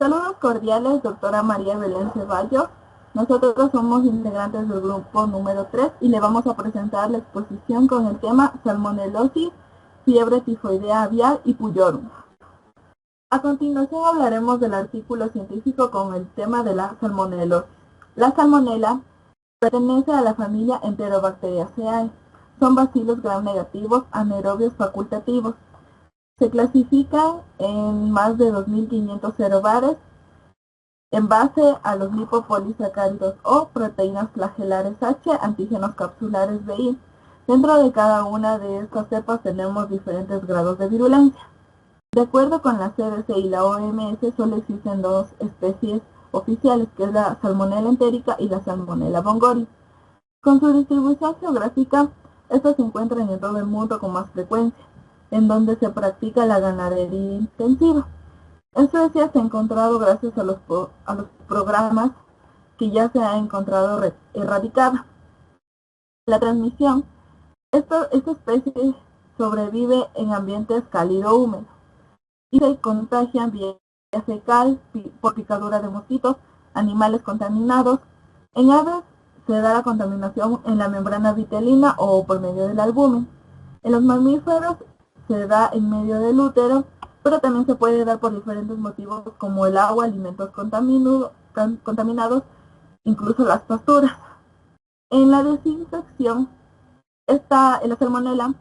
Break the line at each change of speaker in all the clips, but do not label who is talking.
Saludos cordiales, doctora María Belén Ceballos. Nosotros somos integrantes del grupo número 3 y le vamos a presentar la exposición con el tema Salmonelosis, fiebre tifoidea aviar y Puyorum. A continuación hablaremos del artículo científico con el tema de la salmonelosis. La salmonela pertenece a la familia Enterobacteriaceae. Son bacilos gram negativos anaerobios facultativos. Se clasifican en más de 2.500 serobares en base a los lipopolisacáridos o proteínas flagelares H, antígenos capsulares BI. Dentro de cada una de estas cepas tenemos diferentes grados de virulencia. De acuerdo con la CDC y la OMS, solo existen dos especies oficiales, que es la Salmonella entérica y la Salmonella bongori. Con su distribución geográfica, estas se encuentran en todo el mundo con más frecuencia, en donde se practica la ganadería intensiva. En Suecia se ha encontrado gracias a los programas que ya se ha encontrado erradicada. La transmisión, esta especie sobrevive en ambientes cálido-húmedos y se contagian vía fecal, por picadura de mosquitos, animales contaminados. En aves se da la contaminación en la membrana vitelina o por medio del albumen. En los mamíferos se da en medio del útero, pero también se puede dar por diferentes motivos como el agua, alimentos contaminados, incluso las pasturas. En la desinfección, la salmonela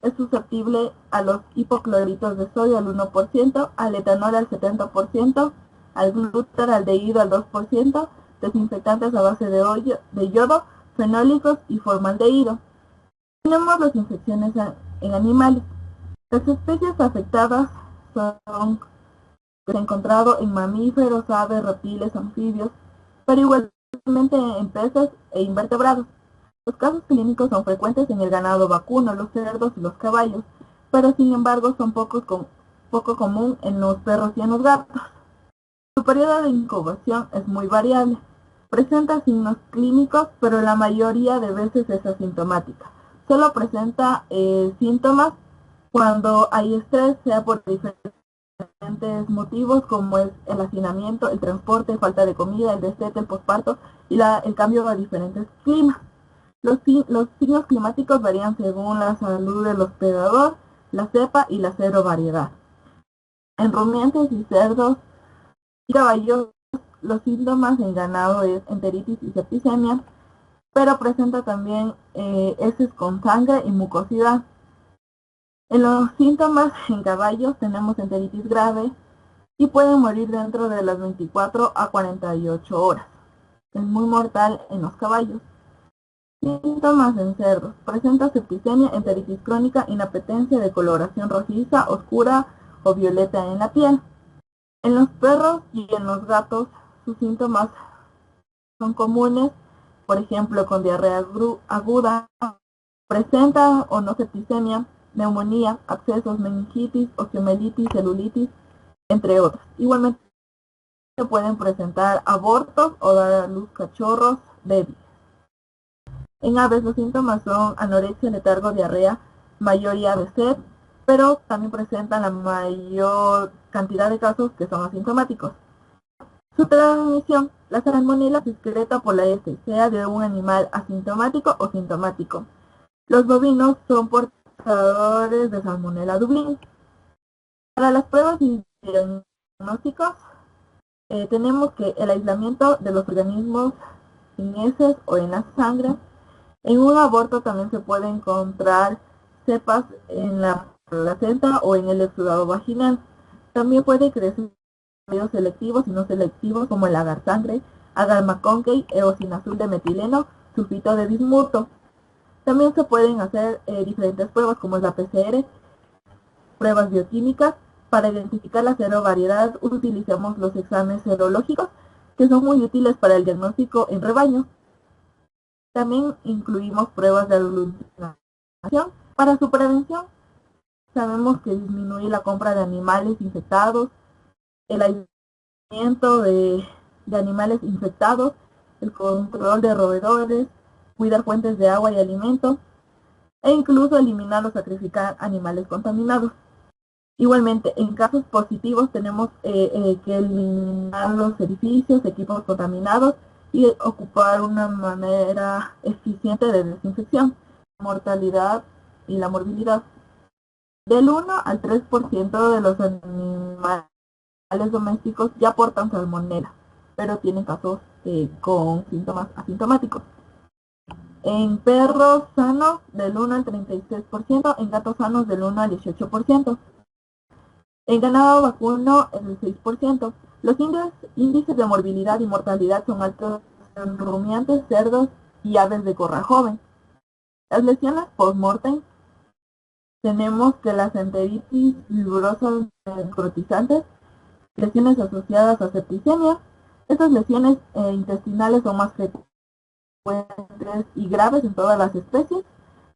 es susceptible a los hipocloritos de sodio al 1%, al etanol al 70%, al glutardehído al 2%, desinfectantes a base de yodo, fenólicos y formaldehído. Tenemos las infecciones en animales. Las especies afectadas son que se han encontrado en mamíferos, aves, reptiles, anfibios, pero igualmente en peces e invertebrados. Los casos clínicos son frecuentes en el ganado vacuno, los cerdos y los caballos, pero sin embargo son poco común en los perros y en los gatos. Su periodo de incubación es muy variable. Presenta signos clínicos, pero la mayoría de veces es asintomática. Solo presenta síntomas cuando hay estrés, sea por diferentes motivos como es el hacinamiento, el transporte, falta de comida, el destete, el posparto y el cambio a diferentes climas. Los signos climáticos varían según la salud del hospedador, la cepa y la serovariedad. En rumiantes y cerdos y caballos, los síntomas en ganado es enteritis y septicemia, pero presenta también heces con sangre y mucosidad. En los síntomas en caballos tenemos enteritis grave y pueden morir dentro de las 24 a 48 horas. Es muy mortal en los caballos. Síntomas en cerdos. Presenta septicemia, enteritis crónica, inapetencia de coloración rojiza, oscura o violeta en la piel. En los perros y en los gatos, sus síntomas son comunes, por ejemplo, con diarrea aguda, presenta o no septicemia, neumonía, abscesos, meningitis, osteomielitis, celulitis, entre otros. Igualmente se pueden presentar abortos o dar a luz cachorros débiles. En aves los síntomas son anorexia, letargo, diarrea, mayoría de sed, pero también presentan la mayor cantidad de casos que son asintomáticos. Su transmisión, la salmonela se excreta por la heces, sea de un animal asintomático o sintomático. Los bovinos son portadores de Salmonella Dublin. Para las pruebas y diagnósticos, tenemos que el aislamiento de los organismos en heces o en la sangre. En un aborto también se puede encontrar cepas en la placenta o en el exudado vaginal. También puede crecer medios selectivos y no selectivos como el agar sangre, agar McConkey, eosinazol de metileno, sulfito de bismuto. También se pueden hacer diferentes pruebas como es la PCR, pruebas bioquímicas. Para identificar la serovariedad utilizamos los exámenes serológicos, que son muy útiles para el diagnóstico en rebaño. También incluimos pruebas de aglutinación. Para su prevención, sabemos que disminuye la compra de animales infectados, el aislamiento de animales infectados, el control de roedores, cuidar fuentes de agua y alimento, e incluso eliminar o sacrificar animales contaminados. Igualmente, en casos positivos tenemos que eliminar los edificios, equipos contaminados y ocupar una manera eficiente de desinfección. Mortalidad y la morbilidad. Del 1 al 3% de los animales domésticos ya portan salmonela, pero tienen casos con síntomas asintomáticos. En perros sanos del 1 al 36%, en gatos sanos del 1 al 18%. En ganado vacuno el 6%. Los índices de morbilidad y mortalidad son altos en rumiantes, cerdos y aves de corral joven. Las lesiones post-mortem, tenemos que las enteritis fibrosas necrotizantes, lesiones asociadas a septicemia. Estas lesiones intestinales son más frecuentes y graves en todas las especies.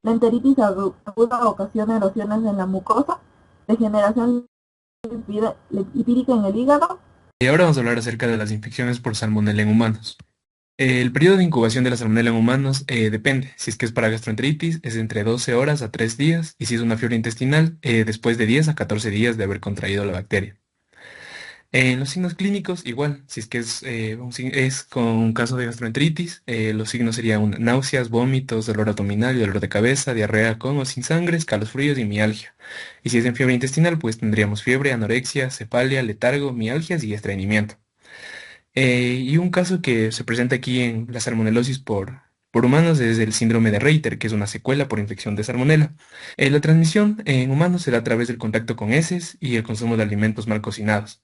La enteritis aguda ocasiona erosiones en la mucosa, degeneración lipídica en el hígado.
Y ahora vamos a hablar acerca de las infecciones por salmonela en humanos. El periodo de incubación de la salmonela en humanos depende. Si es que es para gastroenteritis, es entre 12 horas a 3 días, y si es una fiebre intestinal, después de 10 a 14 días de haber contraído la bacteria. En los signos clínicos, igual, si es que es con un caso de gastroenteritis, los signos serían náuseas, vómitos, dolor abdominal y dolor de cabeza, diarrea con o sin sangre, escalofríos y mialgia. Y si es en fiebre intestinal, pues tendríamos fiebre, anorexia, cefalia, letargo, mialgias y estreñimiento. Y un caso que se presenta aquí en la salmonelosis por humanos es el síndrome de Reiter, que es una secuela por infección de salmonela. La transmisión en humanos se da a través del contacto con heces y el consumo de alimentos mal cocinados.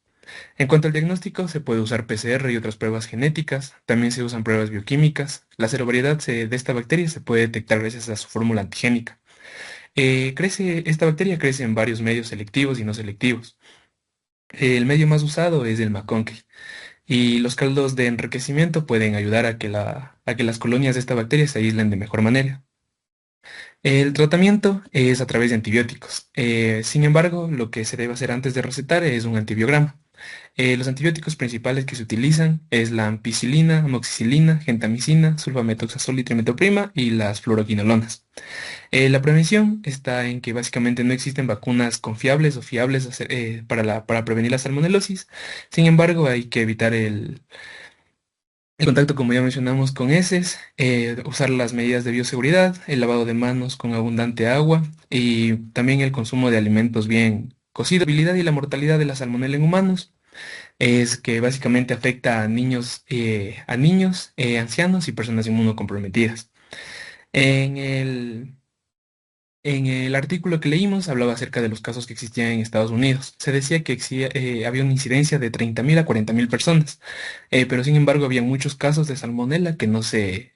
En cuanto al diagnóstico, se puede usar PCR y otras pruebas genéticas, también se usan pruebas bioquímicas. La serovariedad de esta bacteria se puede detectar gracias a su fórmula antigénica. Esta bacteria crece en varios medios selectivos y no selectivos. El medio más usado es el McConkey, y los caldos de enriquecimiento pueden ayudar a que las colonias de esta bacteria se aíslen de mejor manera. El tratamiento es a través de antibióticos. Sin embargo, lo que se debe hacer antes de recetar es un antibiograma. Los antibióticos principales que se utilizan es la ampicilina, amoxicilina, gentamicina, sulfametoxazol y trimetoprima y las fluoroquinolonas. La prevención está en que básicamente no existen vacunas confiables o fiables para prevenir la salmonelosis. Sin embargo, hay que evitar el contacto, como ya mencionamos, con heces, usar las medidas de bioseguridad, el lavado de manos con abundante agua y también el consumo de alimentos bien cocidos. La habilidad y la mortalidad de la salmonela en humanos es que básicamente afecta a niños, ancianos y personas inmunocomprometidas. En el, en el artículo que leímos hablaba acerca de los casos que existían en Estados Unidos. Se decía que había una incidencia de 30.000 a 40.000 personas, pero sin embargo había muchos casos de salmonela que no se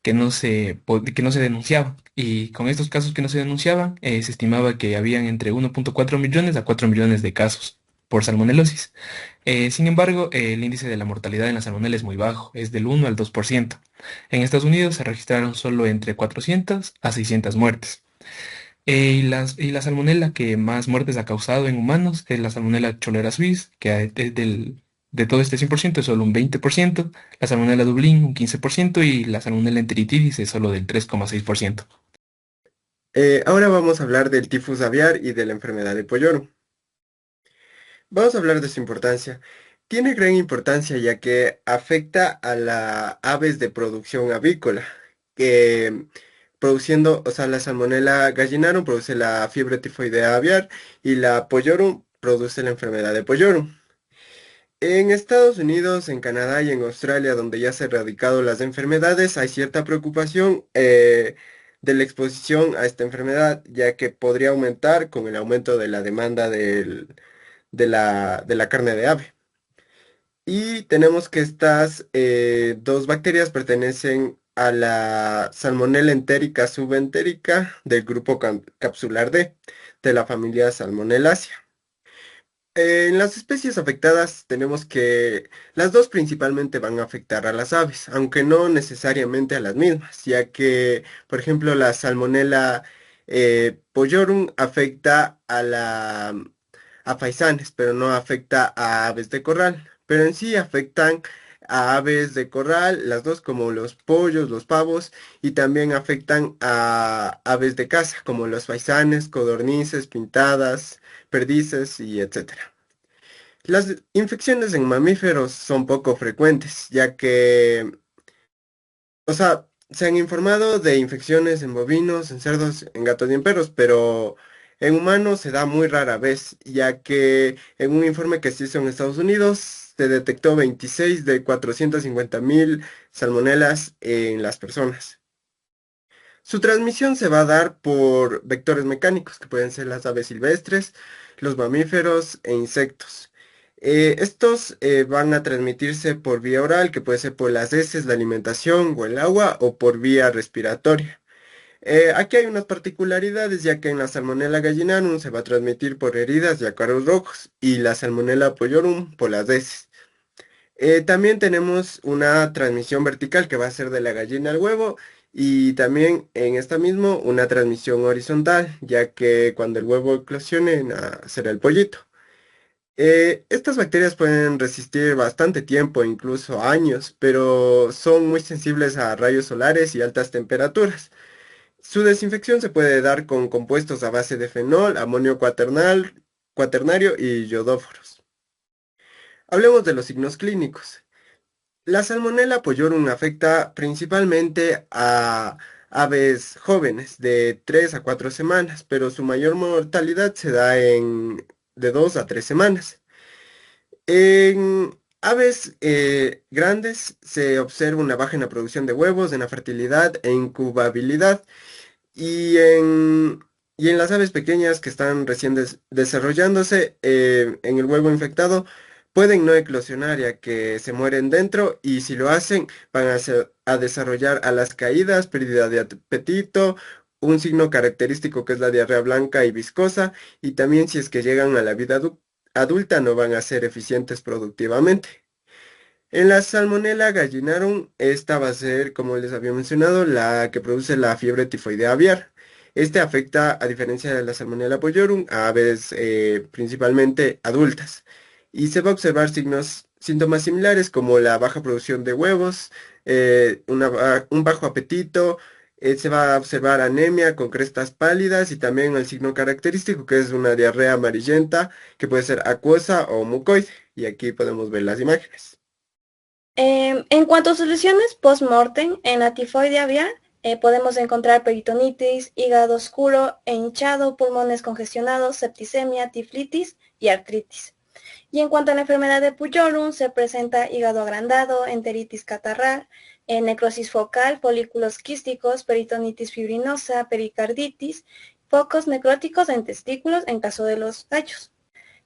denunciaban. Y con estos casos que no se denunciaban, se estimaba que habían entre 1.4 millones a 4 millones de casos por salmonelosis. Sin embargo, el índice de la mortalidad en la salmonela es muy bajo, es del 1 al 2%. En Estados Unidos se registraron solo entre 400 a 600 muertes. Y la salmonela que más muertes ha causado en humanos es la salmonela cholera Suisse, que de todo este 100% es solo un 20%, la salmonela Dublín un 15% y la salmonela enteritidis es solo del 3,6%.
Ahora vamos a hablar del tifus aviar y de la enfermedad de Polloro. Vamos a hablar de su importancia. Tiene gran importancia ya que afecta a las aves de producción avícola, que produciendo, o sea, la Salmonella gallinarum produce la fiebre tifoidea aviar y la Pollorum produce la enfermedad de Pollorum. En Estados Unidos, en Canadá y en Australia, donde ya se han erradicado las enfermedades, hay cierta preocupación de la exposición a esta enfermedad, ya que podría aumentar con el aumento de la demanda de la carne de ave. Y tenemos que estas dos bacterias pertenecen a la Salmonella entérica subentérica del grupo capsular D, de la familia Salmonelacea. En las especies afectadas tenemos que las dos principalmente van a afectar a las aves, aunque no necesariamente a las mismas, ya que, por ejemplo, la Salmonella Pollorum afecta a faisanes, pero no afecta a aves de corral, pero en sí afectan a aves de corral, las dos como los pollos, los pavos, y también afectan a aves de caza como los faisanes, codornices, pintadas, perdices y etcétera. Las infecciones en mamíferos son poco frecuentes, ya que, o sea, se han informado de infecciones en bovinos, en cerdos, en gatos y en perros, pero en humanos se da muy rara vez, ya que en un informe que se hizo en Estados Unidos se detectó 26 de 450.000 salmonelas en las personas. Su transmisión se va a dar por vectores mecánicos, que pueden ser las aves silvestres, los mamíferos e insectos. Estos van a transmitirse por vía oral, que puede ser por las heces, la alimentación o el agua, o por vía respiratoria. Aquí hay unas particularidades, ya que en la Salmonella gallinarum se va a transmitir por heridas y ácaros rojos, y la Salmonella pollorum por las heces. También tenemos una transmisión vertical que va a ser de la gallina al huevo y también en esta mismo una transmisión horizontal, ya que cuando el huevo eclosione será el pollito. Estas bacterias pueden resistir bastante tiempo, incluso años, pero son muy sensibles a rayos solares y altas temperaturas. Su desinfección se puede dar con compuestos a base de fenol, amonio cuaternario y yodóforos. Hablemos de los signos clínicos. La Salmonella pollorum afecta principalmente a aves jóvenes de 3 a 4 semanas, pero su mayor mortalidad se da de 2 a 3 semanas. En aves grandes se observa una baja en la producción de huevos, en la fertilidad e incubabilidad, y en las aves pequeñas que están recién desarrollándose, en el huevo infectado, pueden no eclosionar ya que se mueren dentro y si lo hacen van a desarrollar alas caídas, pérdida de apetito, un signo característico que es la diarrea blanca y viscosa y también si es que llegan a la vida adulta no van a ser eficientes productivamente. En la Salmonella gallinarum, esta va a ser, como les había mencionado, la que produce la fiebre tifoidea aviar. Este afecta, a diferencia de la Salmonella boiorum, a aves principalmente adultas. Y se va a observar síntomas similares como la baja producción de huevos, un bajo apetito, se va a observar anemia con crestas pálidas y también el signo característico que es una diarrea amarillenta que puede ser acuosa o mucoide. Y aquí podemos ver las imágenes.
En cuanto a soluciones post-mortem, en la tifoide aviar podemos encontrar peritonitis, hígado oscuro e hinchado, pulmones congestionados, septicemia, tiflitis y artritis. Y en cuanto a la enfermedad de Pujorum, se presenta hígado agrandado, enteritis catarral, necrosis focal, folículos quísticos, peritonitis fibrinosa, pericarditis, focos necróticos en testículos en caso de los gallos.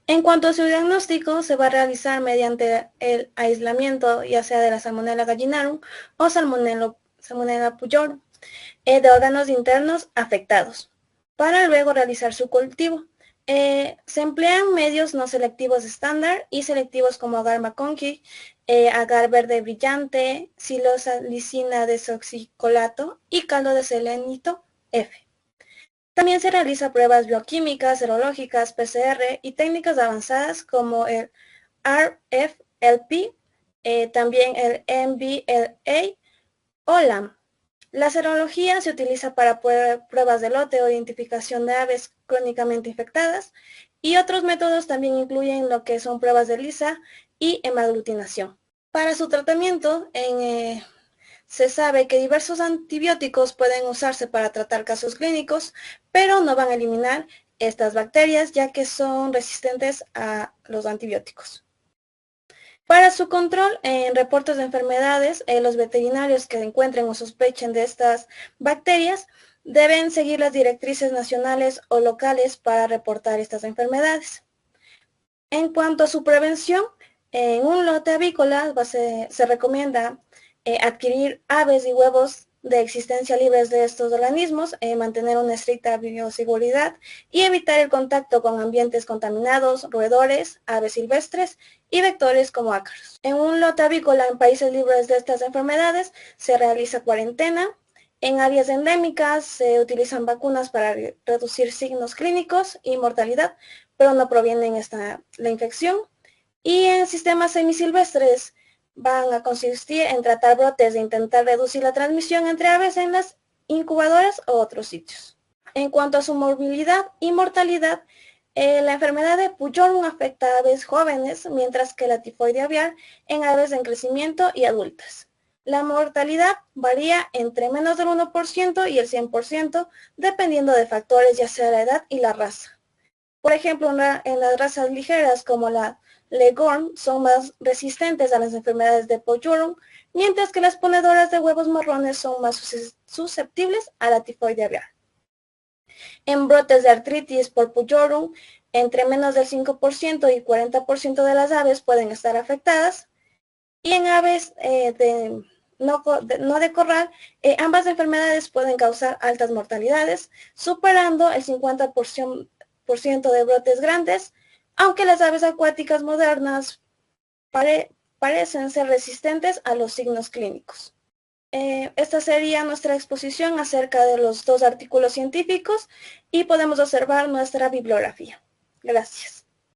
En cuanto a su diagnóstico, se va a realizar mediante el aislamiento ya sea de la Salmonella gallinarum o Salmonella pujorum de órganos internos afectados, para luego realizar su cultivo. Se emplean medios no selectivos estándar y selectivos como agar McConkie, agar verde brillante, silosalicina desoxicolato y caldo de selenito F. También se realiza pruebas bioquímicas, serológicas, PCR y técnicas avanzadas como el RFLP, también el MBLA o LAM. La serología se utiliza para pruebas de lote o identificación de aves crónicamente infectadas y otros métodos también incluyen lo que son pruebas de ELISA y hemaglutinación. Para su tratamiento, se sabe que diversos antibióticos pueden usarse para tratar casos clínicos, pero no van a eliminar estas bacterias ya que son resistentes a los antibióticos. Para su control, en reportes de enfermedades, los veterinarios que encuentren o sospechen de estas bacterias deben seguir las directrices nacionales o locales para reportar estas enfermedades. En cuanto a su prevención, en un lote avícola se recomienda adquirir aves y huevos de existencia libres de estos organismos, mantener una estricta bioseguridad y evitar el contacto con ambientes contaminados, roedores, aves silvestres y vectores como ácaros. En un lote avícola en países libres de estas enfermedades se realiza cuarentena. En áreas endémicas se utilizan vacunas para reducir signos clínicos y mortalidad, pero no provienen la infección. Y en sistemas semisilvestres van a consistir en tratar brotes e intentar reducir la transmisión entre aves en las incubadoras o otros sitios. En cuanto a su morbilidad y mortalidad, la enfermedad de Pujorum afecta a aves jóvenes, mientras que la tifoide aviar en aves en crecimiento y adultas. La mortalidad varía entre menos del 1% y el 100%, dependiendo de factores ya sea la edad y la raza. Por ejemplo, en las razas ligeras como la Leghorn son más resistentes a las enfermedades de Pujorum, mientras que las ponedoras de huevos marrones son más susceptibles a la tifoide aviar. En brotes de artritis por Pujorum, entre menos del 5% y 40% de las aves pueden estar afectadas. Y en aves no de corral, ambas enfermedades pueden causar altas mortalidades, superando el 50% de brotes grandes, aunque las aves acuáticas modernas parecen ser resistentes a los signos clínicos. Esta sería nuestra exposición acerca de los dos artículos científicos y podemos observar nuestra bibliografía. Gracias.